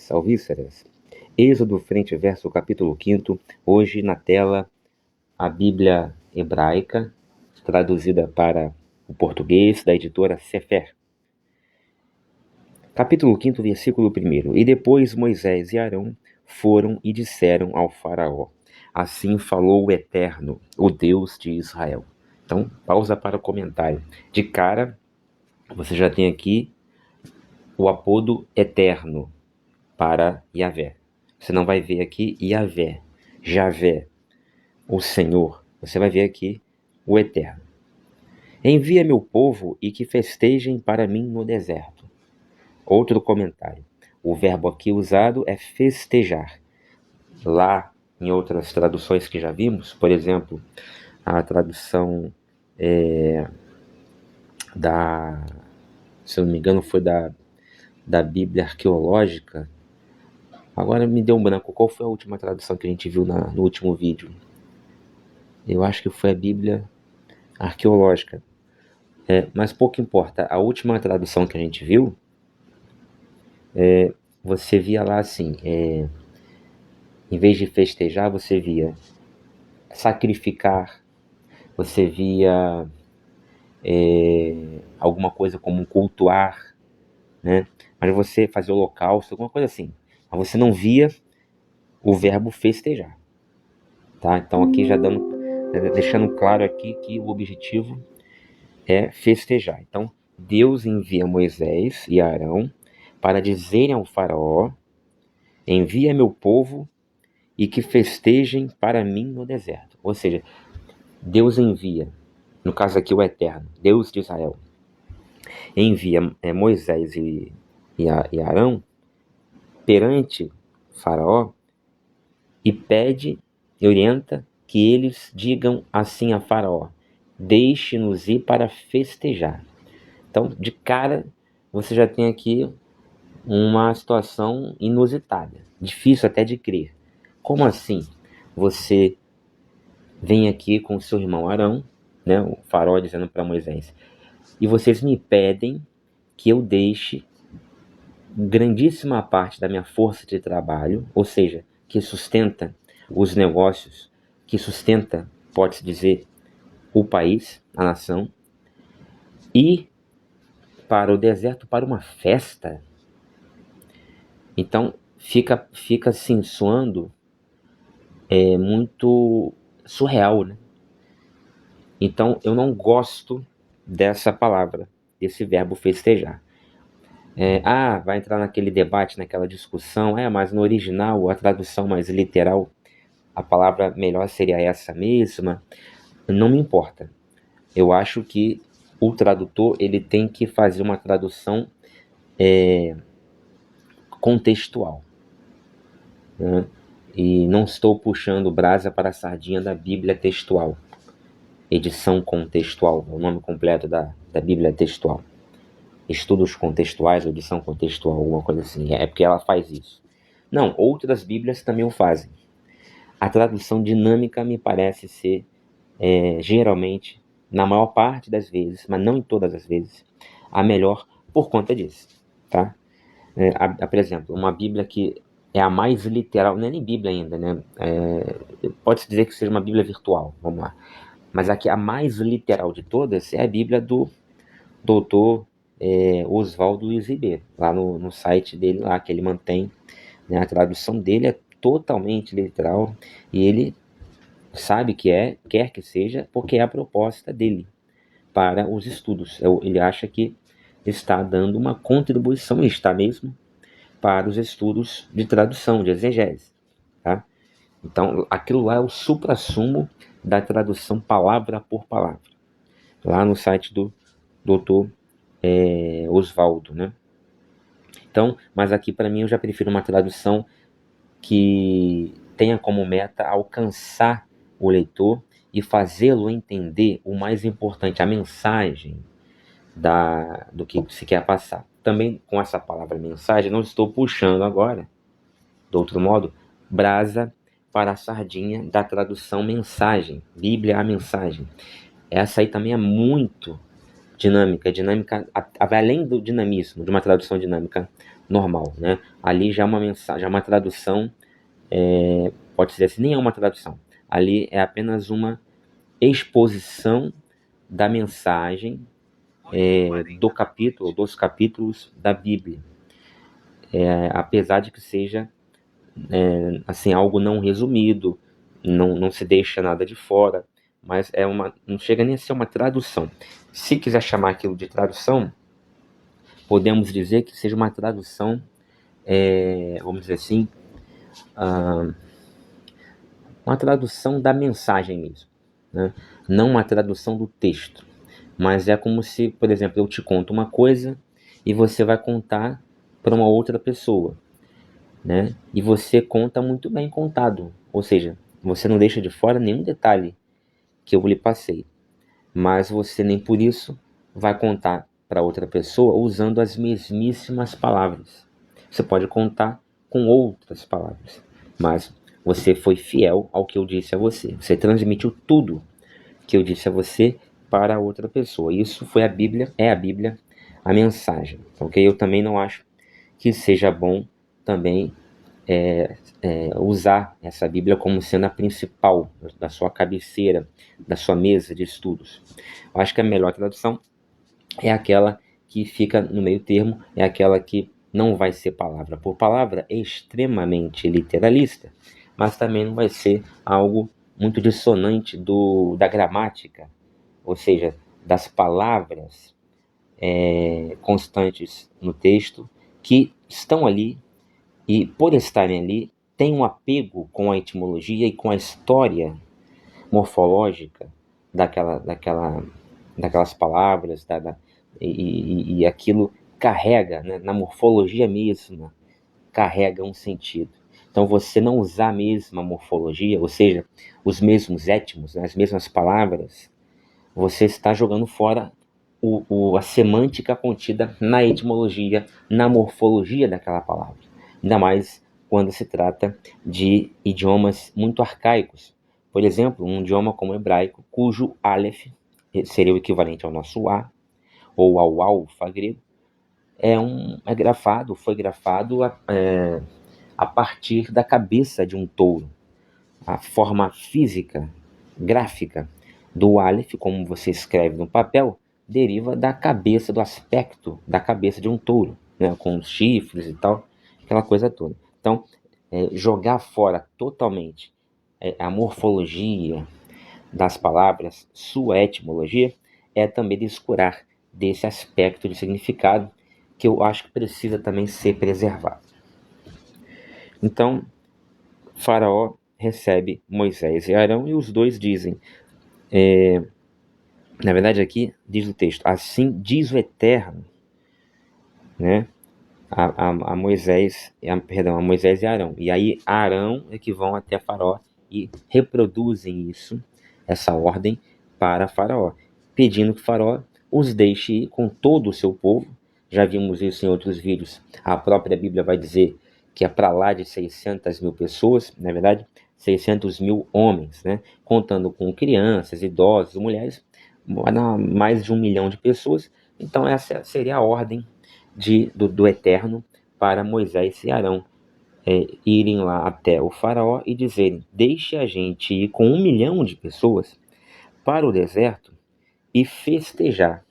Alvíceras. Êxodo frente verso capítulo 5º, hoje na tela a Bíblia hebraica, traduzida para o português da editora Sefer. Capítulo 5º, versículo 1º. E depois Moisés e Arão foram e disseram ao faraó: assim falou o Eterno, o Deus de Israel. Então, pausa para o comentário. De cara, você já tem aqui o apodo Eterno para Yahvé. Você não vai ver aqui Yahvé, Javé, o Senhor. Você vai ver aqui o Eterno. Envia meu povo e que festejem para mim no deserto. Outro comentário. O verbo aqui usado é festejar. Lá, em outras traduções que já vimos, por exemplo, a tradução se eu não me engano, foi da Bíblia arqueológica. Agora me deu um branco. Qual foi a última tradução que a gente viu no último vídeo? Eu acho que foi a Bíblia arqueológica. Mas pouco importa. A última tradução que a gente viu, você via lá assim, em vez de festejar, você via sacrificar, você via alguma coisa como cultuar, né? Mas você fazia holocausto, alguma coisa assim. Mas você não via o verbo festejar. Tá? Então aqui já deixando claro aqui que o objetivo é festejar. Então Deus envia Moisés e Arão para dizerem ao faraó: envia meu povo e que festejem para mim no deserto. Ou seja, Deus envia, no caso aqui o Eterno, Deus de Israel, envia Moisés e Arão perante faraó e pede e orienta que eles digam assim a faraó: deixe-nos ir para festejar. Então, de cara, você já tem aqui uma situação inusitada, difícil até de crer. Como assim? Você vem aqui com seu irmão Arão, né, o faraó dizendo para Moisés: e vocês me pedem que eu deixe grandíssima parte da minha força de trabalho, ou seja, que sustenta os negócios, que sustenta, pode-se dizer, o país, a nação, e para o deserto, para uma festa. Então fica assim soando muito surreal, né? Então eu não gosto dessa palavra, desse verbo festejar. Vai entrar naquele debate, naquela discussão, mas no original, a tradução mais literal, a palavra melhor seria essa mesma. Não me importa. Eu acho que o tradutor ele tem que fazer uma tradução contextual, né? E não estou puxando brasa para a sardinha da Bíblia textual. Edição contextual, é o nome completo da Bíblia textual. Estudos contextuais, edição contextual, alguma coisa assim. É porque ela faz isso. Não, outras Bíblias também o fazem. A tradução dinâmica me parece ser, geralmente, na maior parte das vezes, mas não em todas as vezes, a melhor por conta disso, tá? Por exemplo, uma Bíblia que é a mais literal, não é nem Bíblia ainda, né? Pode-se dizer que seja uma Bíblia virtual, vamos lá. Mas aqui a mais literal de todas é a Bíblia do doutor Oswaldo Luiz Ribeiro, lá no site dele, lá que ele mantém, né? A tradução dele é totalmente literal e ele sabe que quer que seja, porque é a proposta dele para os estudos. Ele acha que está dando uma contribuição, está mesmo, para os estudos de tradução, de exegese, tá? Então, aquilo lá é o suprassumo da tradução palavra por palavra, lá no site do Dr. Oswaldo, né? Então, mas aqui para mim eu já prefiro uma tradução que tenha como meta alcançar o leitor e fazê-lo entender o mais importante, a mensagem do que se quer passar. Também com essa palavra mensagem, não estou puxando agora, do outro modo, brasa para a sardinha da tradução mensagem, Bíblia a mensagem. Essa aí também é muito dinâmica vai além do dinamismo, de uma tradução dinâmica normal, né? Ali já é uma mensagem, já é uma tradução, pode dizer assim, nem é uma tradução. Ali é apenas uma exposição da mensagem do capítulo, dos capítulos da Bíblia, apesar de que seja assim algo não resumido, não se deixa nada de fora, mas não chega nem a ser uma tradução. Se quiser chamar aquilo de tradução, podemos dizer que seja uma tradução, vamos dizer assim, uma tradução da mensagem mesmo, né? Não uma tradução do texto, mas é como se, por exemplo, eu te conto uma coisa e você vai contar para uma outra pessoa, né? E você conta muito bem contado, ou seja, você não deixa de fora nenhum detalhe que eu lhe passei, mas você nem por isso vai contar para outra pessoa usando as mesmíssimas palavras. Você pode contar com outras palavras, mas você foi fiel ao que eu disse a você. Você transmitiu tudo que eu disse a você para outra pessoa. Isso foi a Bíblia, é a Bíblia, a mensagem. Ok? Eu também não acho que seja bom também usar essa Bíblia como sendo a principal da sua cabeceira, da sua mesa de estudos. Eu acho que a melhor tradução é aquela que fica no meio termo, é aquela que não vai ser palavra por palavra, é extremamente literalista, mas também não vai ser algo muito dissonante da gramática, ou seja, das palavras constantes no texto que estão ali e, por estarem ali, tem um apego com a etimologia e com a história morfológica daquelas palavras, e aquilo carrega, né, na morfologia mesma, carrega um sentido. Então, você não usar a mesma morfologia, ou seja, os mesmos étimos, né, as mesmas palavras, você está jogando fora a semântica contida na etimologia, na morfologia daquela palavra. Ainda mais quando se trata de idiomas muito arcaicos. Por exemplo, um idioma como o hebraico, cujo Aleph seria o equivalente ao nosso A, ou ao alfa grego, foi grafado a partir da cabeça de um touro. A forma física, gráfica do Aleph, como você escreve no papel, deriva da cabeça, do aspecto da cabeça de um touro, né, com os chifres e tal, aquela coisa toda. Então, jogar fora totalmente a morfologia das palavras, sua etimologia, é também descurar desse aspecto de significado que eu acho que precisa também ser preservado. Então, Faraó recebe Moisés e Arão e os dois dizem, na verdade aqui diz o texto, assim diz o Eterno, né, a Moisés e Arão. E aí Arão é que vão até Faraó e reproduzem isso, essa ordem para Faraó, pedindo que Faraó os deixe ir com todo o seu povo. Já vimos isso em outros vídeos. A própria Bíblia vai dizer que é para lá de 600 mil pessoas, na verdade, 600 mil homens, né? Contando com crianças, idosos, mulheres, mais de 1 milhão de pessoas. Então essa seria a ordem do Eterno para Moisés e Arão irem lá até o faraó e dizerem, deixe a gente ir com 1 milhão de pessoas para o deserto e festejar.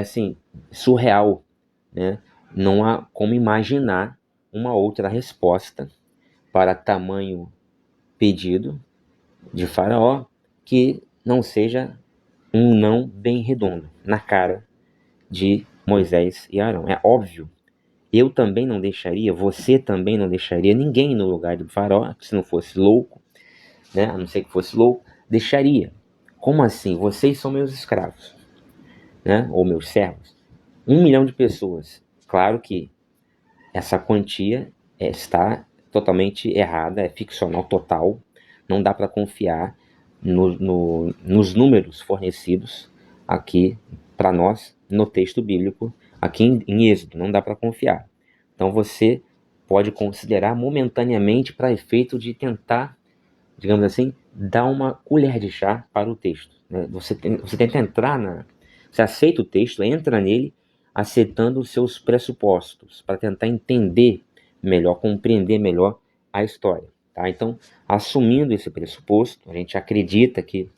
Assim, surreal, né? Não há como imaginar uma outra resposta para tamanho pedido de Faraó que não seja um não bem redondo na cara de Moisés e Arão. É óbvio, eu também não deixaria, você também não deixaria ninguém no lugar do Faraó, se não fosse louco, né? A não ser que fosse louco, deixaria. Como assim? Vocês são meus escravos, né? Ou meus servos. 1 milhão de pessoas. Claro que essa quantia está totalmente errada, é ficcional total. Não dá para confiar nos números fornecidos aqui para nós no texto bíblico, aqui em Êxodo. Não dá para confiar. Então você pode considerar momentaneamente para efeito de tentar, digamos assim, dar uma colher de chá para o texto. né? Você tenta entrar você aceita o texto, entra nele, aceitando os seus pressupostos, para tentar entender melhor, compreender melhor a história. Tá? Então, assumindo esse pressuposto, a gente acredita que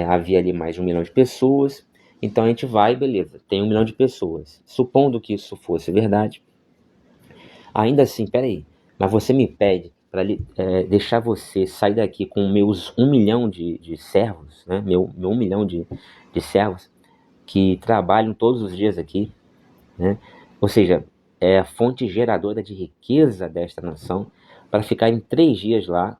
havia ali mais de 1 milhão de pessoas, então a gente vai, beleza, tem 1 milhão de pessoas. Supondo que isso fosse verdade, ainda assim, peraí, mas você me pede para deixar você sair daqui com meus 1 milhão de servos, né? Meu 1 milhão de servos que trabalham todos os dias aqui, né? Ou seja, é a fonte geradora de riqueza desta nação, para ficar em 3 dias lá,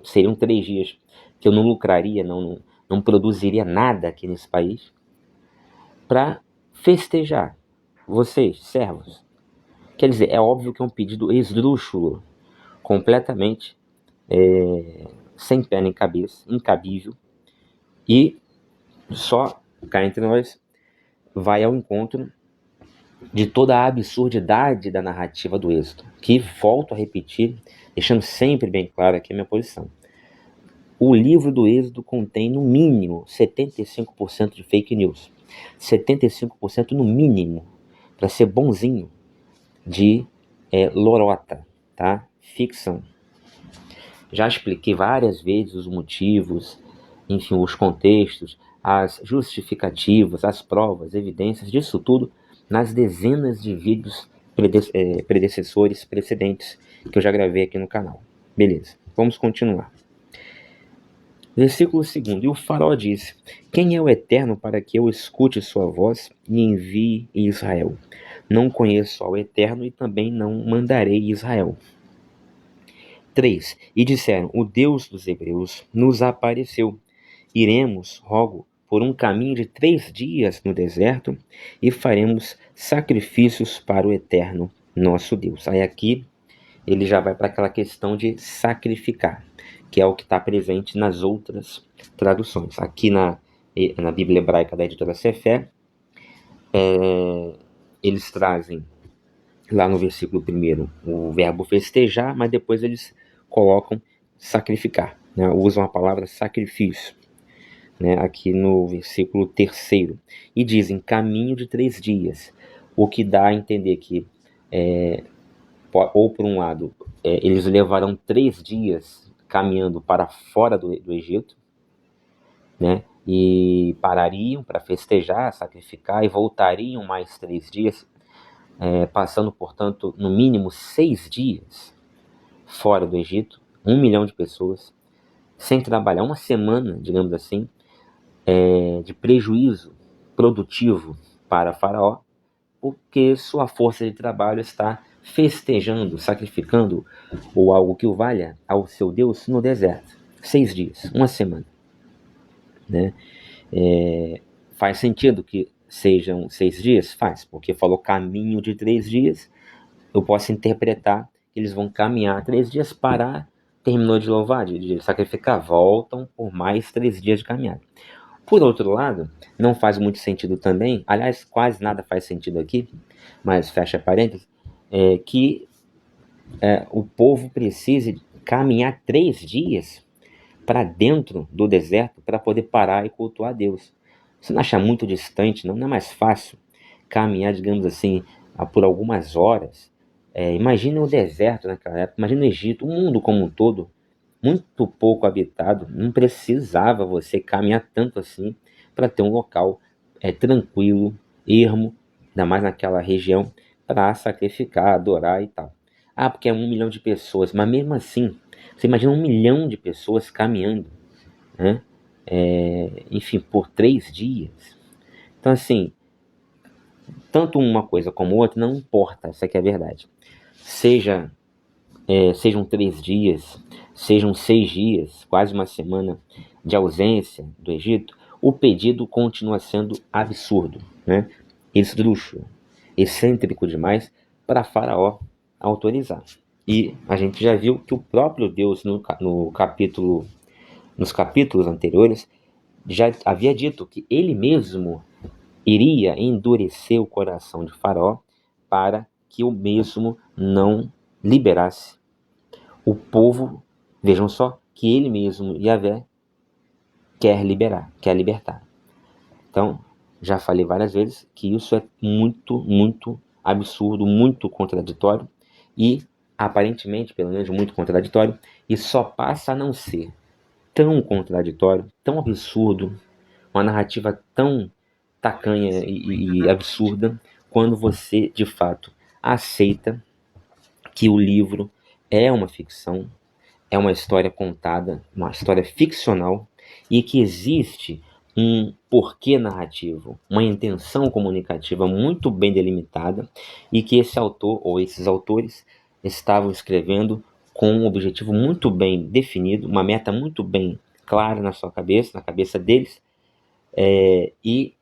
seriam 3 dias que eu não lucraria, não produziria nada aqui nesse país, para festejar vocês, servos. Quer dizer, é óbvio que é um pedido esdrúxulo, completamente sem pé nem cabeça, incabível, e só cá entre nós vai ao encontro de toda a absurdidade da narrativa do Êxodo, que, volto a repetir, deixando sempre bem claro aqui a minha posição. O livro do Êxodo contém, no mínimo, 75% de fake news. 75% no mínimo, para ser bonzinho, de lorota, tá? Ficção. Já expliquei várias vezes os motivos, enfim, os contextos, as justificativas, as provas, evidências disso tudo nas dezenas de vídeos predecessores, precedentes, que eu já gravei aqui no canal. Beleza, vamos continuar. Versículo 2: E o faraó disse: Quem é o Eterno para que eu escute sua voz e envie Israel? Não conheço ao Eterno e também não mandarei Israel. 3. E disseram: O Deus dos Hebreus nos apareceu. Iremos, rogo, por um caminho de 3 dias no deserto e faremos sacrifícios para o Eterno nosso Deus. Aí aqui ele já vai para aquela questão de sacrificar, que é o que está presente nas outras traduções. Aqui na Bíblia Hebraica da Editora Sefé, eles trazem lá no versículo 1 o verbo festejar, mas depois eles colocam sacrificar, né? Usam a palavra sacrifício, né? Aqui no versículo 3, e dizem caminho de 3 dias, o que dá a entender que, ou por um lado, eles levarão 3 dias caminhando para fora do Egito, né? E parariam para festejar, sacrificar, e voltariam mais 3 dias, passando, portanto, no mínimo 6 dias fora do Egito, 1 milhão de pessoas, sem trabalhar, uma semana, digamos assim, de prejuízo produtivo para Faraó, porque sua força de trabalho está festejando, sacrificando, ou algo que o valha, ao seu Deus no deserto. 6 dias, uma semana, né? Faz sentido que sejam 6 dias? Faz, porque falou caminho de 3 dias, eu posso interpretar que eles vão caminhar 3 dias, parar, terminou de louvar, de sacrificar, voltam por mais 3 dias de caminhada. Por outro lado, não faz muito sentido também, aliás, quase nada faz sentido aqui, mas fecha parênteses, que o povo precise caminhar 3 dias para dentro do deserto para poder parar e cultuar a Deus. Você não acha muito distante, não? Não é mais fácil caminhar, digamos assim, por algumas horas? Imagina o deserto naquela época, imagina o Egito, o mundo como um todo, muito pouco habitado, não precisava você caminhar tanto assim para ter um local tranquilo, ermo, ainda mais naquela região, para sacrificar, adorar e tal. Ah, porque é 1 milhão de pessoas, mas mesmo assim, você imagina 1 milhão de pessoas caminhando, né? Enfim, por 3 dias. Então, assim, tanto uma coisa como outra não importa, essa aqui é a verdade. Sejam 3 dias, sejam 6 dias, quase uma semana de ausência do Egito, o pedido continua sendo absurdo, né? Esdrúxulo, excêntrico demais para Faraó autorizar. E a gente já viu que o próprio Deus, nos capítulos anteriores, já havia dito que ele mesmo iria endurecer o coração de Faraó para que o mesmo não liberasse o povo. Vejam só que ele mesmo, Yahvé, quer libertar. Então, já falei várias vezes que isso é muito, muito absurdo, muito contraditório e, aparentemente, pelo menos muito contraditório, e só passa a não ser tão contraditório, tão absurdo, uma narrativa tão tacanha e absurda, quando você, de fato, aceita que o livro é uma ficção, é uma história contada, uma história ficcional, e que existe um porquê narrativo, uma intenção comunicativa muito bem delimitada, e que esse autor ou esses autores estavam escrevendo com um objetivo muito bem definido, uma meta muito bem clara na sua cabeça, na cabeça deles, e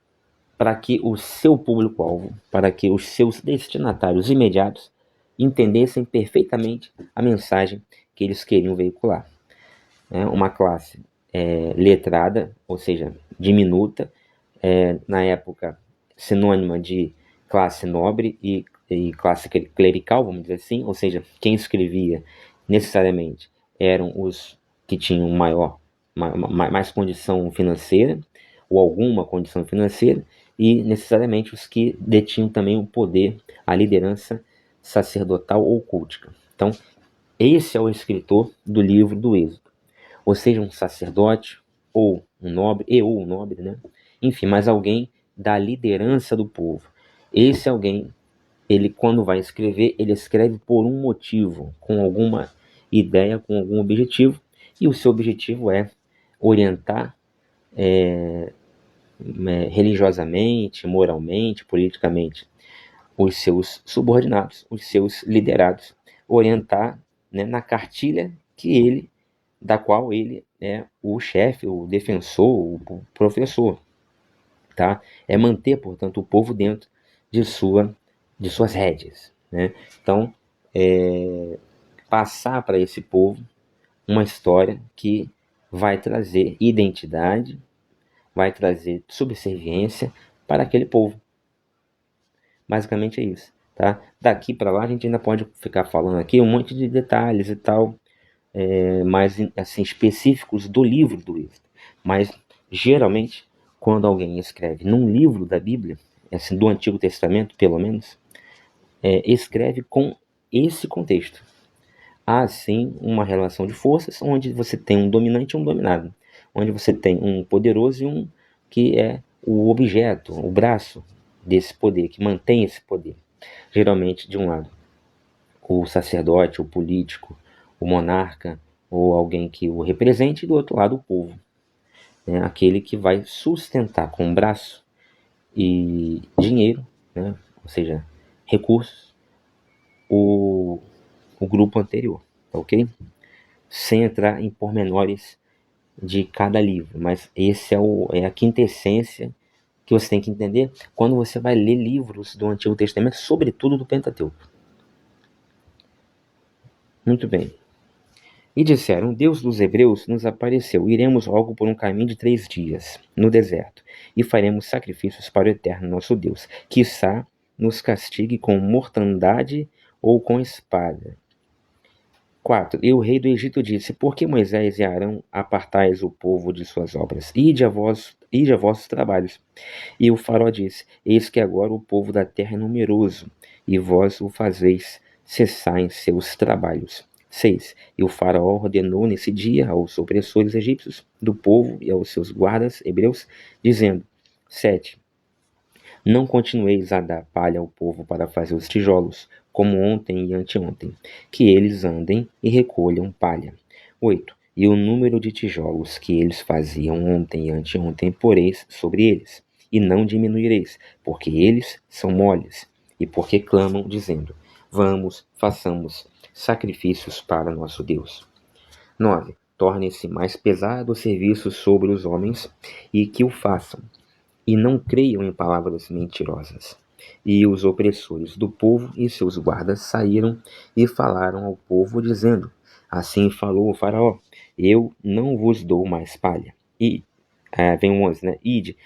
para que o seu público-alvo, para que os seus destinatários imediatos entendessem perfeitamente a mensagem que eles queriam veicular. Uma classe letrada, ou seja, diminuta, na época sinônima de classe nobre e classe clerical, vamos dizer assim, ou seja, quem escrevia necessariamente eram os que tinham mais condição financeira, ou alguma condição financeira, e necessariamente os que detinham também o poder, a liderança sacerdotal ou cultica. Então, esse é o escritor do livro do Êxodo, ou seja, um sacerdote ou um nobre, né? Enfim, mas alguém da liderança do povo. Esse alguém, ele quando vai escrever, ele escreve por um motivo, com alguma ideia, com algum objetivo, e o seu objetivo é orientar religiosamente, moralmente, politicamente, os seus subordinados, os seus liderados, orientar, né, na cartilha da qual ele é o chefe, o defensor, o professor, tá? É manter, portanto, o povo dentro de suas rédeas, né? Então, passar para esse povo uma história que vai trazer identidade, vai trazer subserviência para aquele povo. Basicamente é isso, tá? Daqui para lá a gente ainda pode ficar falando aqui um monte de detalhes e tal, mais assim, específicos do livro do Êxodo. Mas, geralmente, quando alguém escreve num livro da Bíblia, assim, do Antigo Testamento, pelo menos, escreve com esse contexto. Há, sim, uma relação de forças, onde você tem um dominante e um dominado, onde você tem um poderoso e um que é o objeto, o braço desse poder, que mantém esse poder. Geralmente, de um lado, o sacerdote, o político, o monarca ou alguém que o represente, e do outro lado o povo, né? Aquele que vai sustentar com braço e dinheiro, né? Ou seja, recursos, o grupo anterior, ok? Sem entrar em pormenores de cada livro, mas esse é a quintessência que você tem que entender quando você vai ler livros do Antigo Testamento, sobretudo do Pentateuco. Muito bem. E disseram: Deus dos Hebreus nos apareceu, iremos logo por um caminho de 3 dias, no deserto, e faremos sacrifícios para o eterno nosso Deus. Quiçá nos castigue com mortandade ou com espada. 4. E o rei do Egito disse: Por que Moisés e Arão apartais o povo de suas obras? Ide a vossos trabalhos. E o faraó disse: Eis que agora o povo da terra é numeroso, e vós o fazeis cessar em seus trabalhos. 6. E o faraó ordenou nesse dia aos opressores egípcios do povo e aos seus guardas hebreus, dizendo: 7. Não continueis a dar palha ao povo para fazer os tijolos, como ontem e anteontem, que eles andem e recolham palha. 8. E o número de tijolos que eles faziam ontem e anteontem poreis sobre eles, e não diminuireis, porque eles são moles, e porque clamam, dizendo: Vamos, façamos sacrifícios para nosso Deus. 9. Torne-se mais pesado o serviço sobre os homens, e que o façam, e não creiam em palavras mentirosas. E os opressores do povo e seus guardas saíram e falaram ao povo, dizendo: Assim falou o faraó: Eu não vos dou mais palha. E vem o 11, né? Ide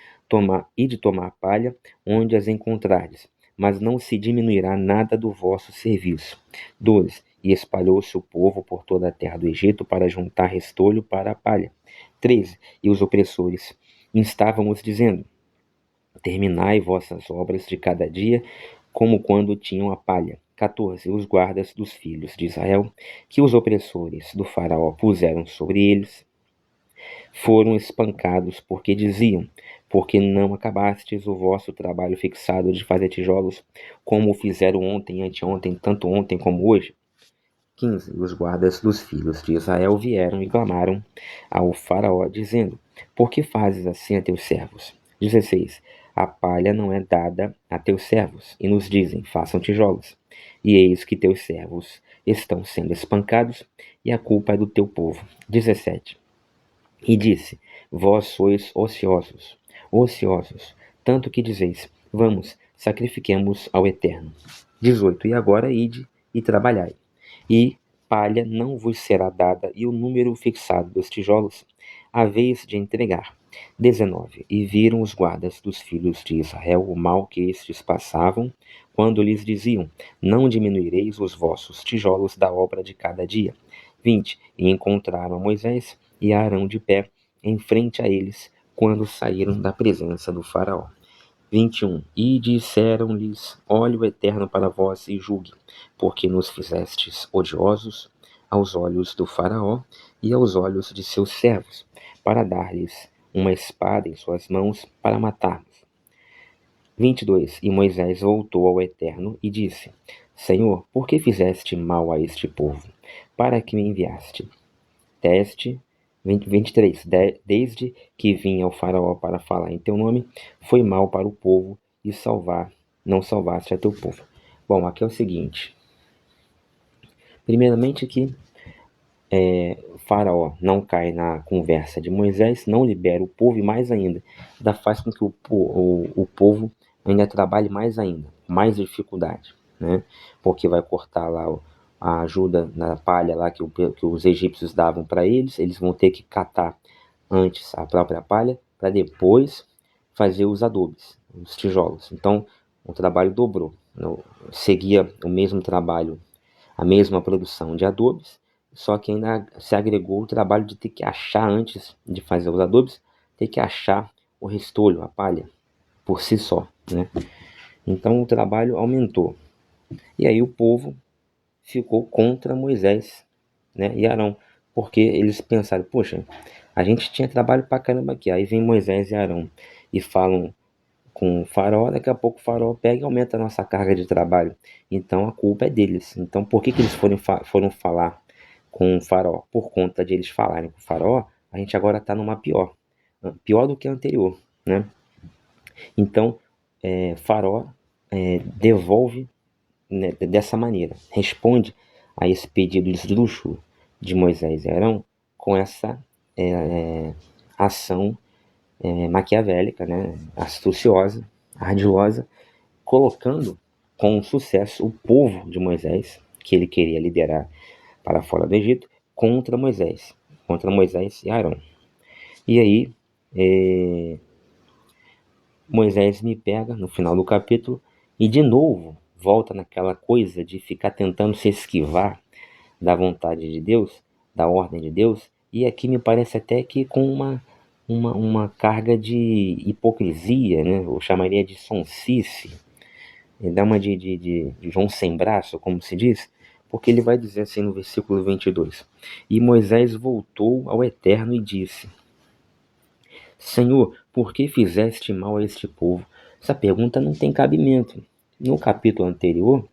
tomar palha onde as encontrardes, mas não se diminuirá nada do vosso serviço. 12. E espalhou-se o povo por toda a terra do Egito para juntar restolho para a palha. 13. E os opressores instavam-os, dizendo: terminai vossas obras de cada dia, como quando tinham a palha. 14. Os guardas dos filhos de Israel, que os opressores do faraó puseram sobre eles, foram espancados, porque diziam: porque não acabastes o vosso trabalho fixado de fazer tijolos, como o fizeram ontem e anteontem, tanto ontem como hoje? 15. Os guardas dos filhos de Israel vieram e clamaram ao faraó, dizendo: por que fazes assim a teus servos? 16. A palha não é dada a teus servos, e nos dizem: façam tijolos. E eis que teus servos estão sendo espancados, e a culpa é do teu povo. 17. E disse: vós sois ociosos, ociosos, tanto que dizeis: vamos, sacrifiquemos ao Eterno. 18. E agora ide e trabalhai, e palha não vos será dada, e o número fixado dos tijolos a vez de entregar. 19. E viram os guardas dos filhos de Israel o mal que estes passavam, quando lhes diziam: não diminuireis os vossos tijolos da obra de cada dia. 20. E encontraram a Moisés e a Arão de pé em frente a eles, quando saíram da presença do faraó. 21. E disseram-lhes: olhe o Eterno para vós e julgue, porque nos fizestes odiosos aos olhos do faraó e aos olhos de seus servos, para dar-lhes uma espada em suas mãos para matar-nos. 22. E Moisés voltou ao Eterno e disse: Senhor, por que fizeste mal a este povo? Para que me enviaste? 23. Desde que vim ao faraó para falar em teu nome, foi mal para o povo e não salvaste a teu povo. Bom, aqui é o seguinte. Primeiramente que faraó não cai na conversa de Moisés, não libera o povo e mais ainda, ainda faz com que o povo ainda trabalhe mais ainda, mais dificuldade, né? Porque vai cortar lá a ajuda na palha lá que os egípcios davam para eles vão ter que catar antes a própria palha para depois fazer os adobes, os tijolos. Então o trabalho dobrou, seguia o mesmo trabalho, a mesma produção de adobes, só que ainda se agregou o trabalho de ter que achar, antes de fazer os adobes, ter que achar o restolho, a palha, por si só, né? Então o trabalho aumentou. E aí o povo ficou contra Moisés, né, e Arão, porque eles pensaram: poxa, a gente tinha trabalho pra caramba aqui, aí vem Moisés e Arão e falam com o faraó, daqui a pouco o faraó pega e aumenta a nossa carga de trabalho, então a culpa é deles. Então por que eles foram falar com o faraó? Por conta de eles falarem com o faraó, a gente agora está numa pior do que a anterior, né? Então faraó devolve, né, dessa maneira, responde a esse pedido de esdrúxulo de Moisés e Arão com essa ação maquiavélica, né, astuciosa, ardilosa, colocando com sucesso o povo de Moisés, que ele queria liderar para fora do Egito, contra Moisés e Arão. E aí Moisés me pega no final do capítulo e de novo volta naquela coisa de ficar tentando se esquivar da vontade de Deus, da ordem de Deus, e aqui me parece até que com uma carga de hipocrisia, né? Eu chamaria de sonsice, dá uma de João sem braço, como se diz, porque ele vai dizer assim no versículo 22: E Moisés voltou ao Eterno e disse: Senhor, por que fizeste mal a este povo? Essa pergunta não tem cabimento. No capítulo anterior,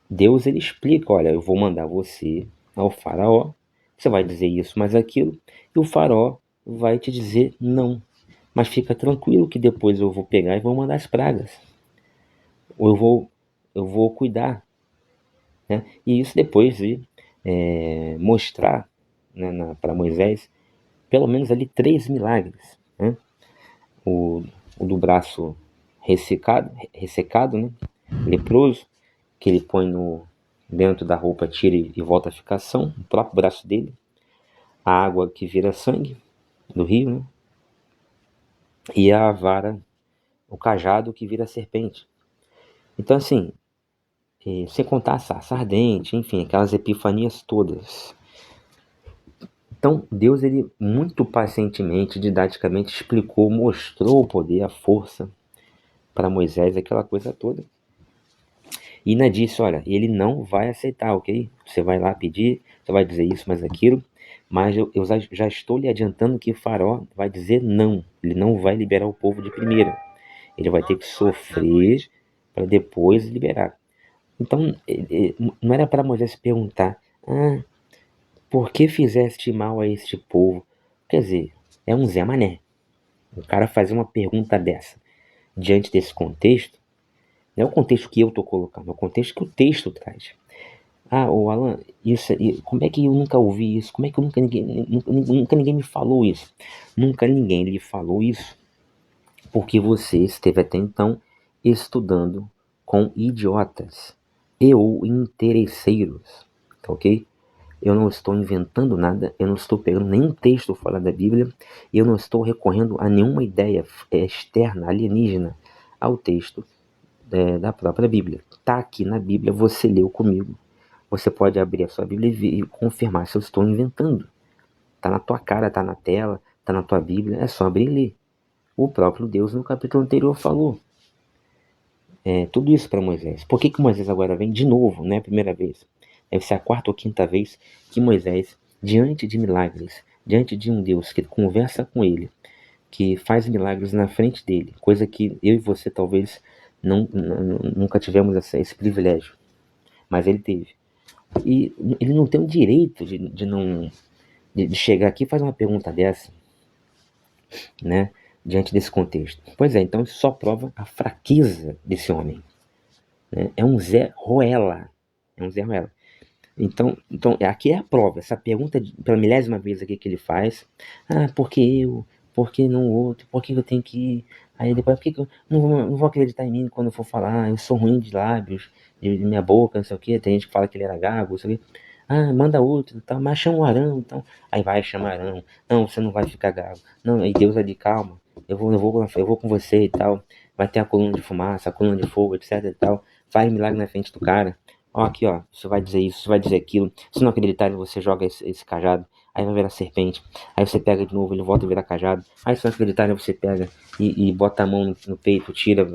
Deus ele explica: olha, eu vou mandar você ao faraó, você vai dizer isso, mas aquilo, e o faraó vai te dizer não. Mas fica tranquilo que depois eu vou pegar e vou mandar as pragas. Ou eu vou cuidar, né? E isso depois de mostrar, né, para Moisés pelo menos ali 3 milagres, né? O do braço ressecado, né? Leproso, que ele põe dentro da roupa, tira e volta a ficar são, o próprio braço dele. A água que vira sangue do rio, né? E a vara, o cajado que vira serpente. Então, assim, sem contar a sarça ardente, enfim, aquelas epifanias todas. Então, Deus, ele muito pacientemente, didaticamente explicou, mostrou o poder, a força para Moisés, aquela coisa toda. E ainda disse, olha, ele não vai aceitar, ok? Você vai lá pedir, você vai dizer isso, mas aquilo, mas eu já estou lhe adiantando que o Faraó vai dizer não. Ele não vai liberar o povo de primeira. Ele vai ter que sofrer para depois liberar. Então, não era para Moisés perguntar, por que fizeste mal a este povo? Quer dizer, é um Zé Mané. O cara fazer uma pergunta dessa diante desse contexto, não é o contexto que eu estou colocando, é o contexto que o texto traz. Ô Alan, como é que eu nunca ouvi isso? Como é que nunca ninguém me falou isso? Nunca ninguém lhe falou isso, porque você esteve até então estudando com idiotas e ou interesseiros, tá ok? Eu não estou inventando nada, eu não estou pegando nenhum texto fora da Bíblia, e eu não estou recorrendo a nenhuma ideia externa, alienígena, ao texto da própria Bíblia. Está aqui na Bíblia, você leu comigo. Você pode abrir a sua Bíblia e confirmar se eu estou inventando. Está na tua cara, está na tela, está na tua Bíblia, é só abrir e ler. O próprio Deus no capítulo anterior falou tudo isso para Moisés. Por que Moisés agora vem de novo, não é a primeira vez? Deve ser a quarta ou quinta vez que Moisés, diante de milagres, diante de um Deus que conversa com ele, que faz milagres na frente dele, coisa que eu e você talvez nunca tivemos esse privilégio, mas ele teve. E ele não tem o direito de chegar aqui e fazer uma pergunta dessa, né? Diante desse contexto. Pois é, então isso só prova a fraqueza desse homem. Né? É um Zé Ruela. É um Zé Ruela. Então aqui é a prova. Essa pergunta, pela milésima vez aqui que ele faz. Por que eu? Por que não o outro? Por que eu tenho que ir? Aí depois, por que eu não vou acreditar em mim quando eu for falar? Eu sou ruim de lábios, de minha boca, não sei o que. Tem gente que fala que ele era gago, não sei o que. Manda outro, tá? Mas chama o Arão, então. Aí vai chamar Arão. Não, você não vai ficar gago. Não, aí Deus é de calma. Eu vou com você e tal. Vai ter a coluna de fumaça, a coluna de fogo, etc e tal. Faz milagre na frente do cara. Aqui, você vai dizer isso, você vai dizer aquilo. Se não acreditar, você joga esse cajado. Aí vai virar serpente. Aí você pega de novo, ele volta a virar cajado. Aí se não acreditar, você pega e bota a mão no peito, tira.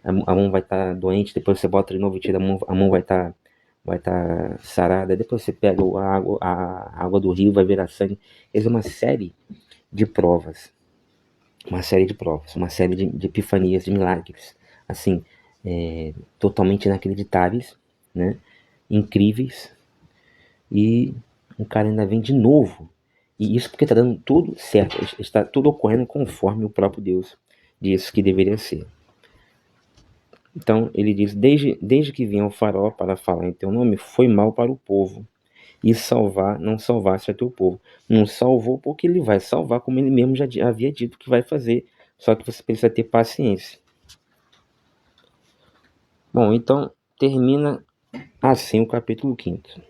A mão vai estar doente. Depois você bota de novo e tira a mão vai tá sarada. Depois você pega a água do rio, vai virar sangue. Essa é uma série de provas. Uma série de provas. Uma série de epifanias, de milagres. Assim, totalmente inacreditáveis, né? Incríveis, e o cara ainda vem de novo. E isso porque está dando tudo certo, está tudo ocorrendo conforme o próprio Deus disse que deveria ser. Então ele diz: desde que vinha o Faraó para falar em teu nome, foi mal para o povo, e não salvasse a teu povo. Não salvou porque ele vai salvar, como ele mesmo já havia dito que vai fazer, só que você precisa ter paciência. Bom, então termina assim o capítulo 5.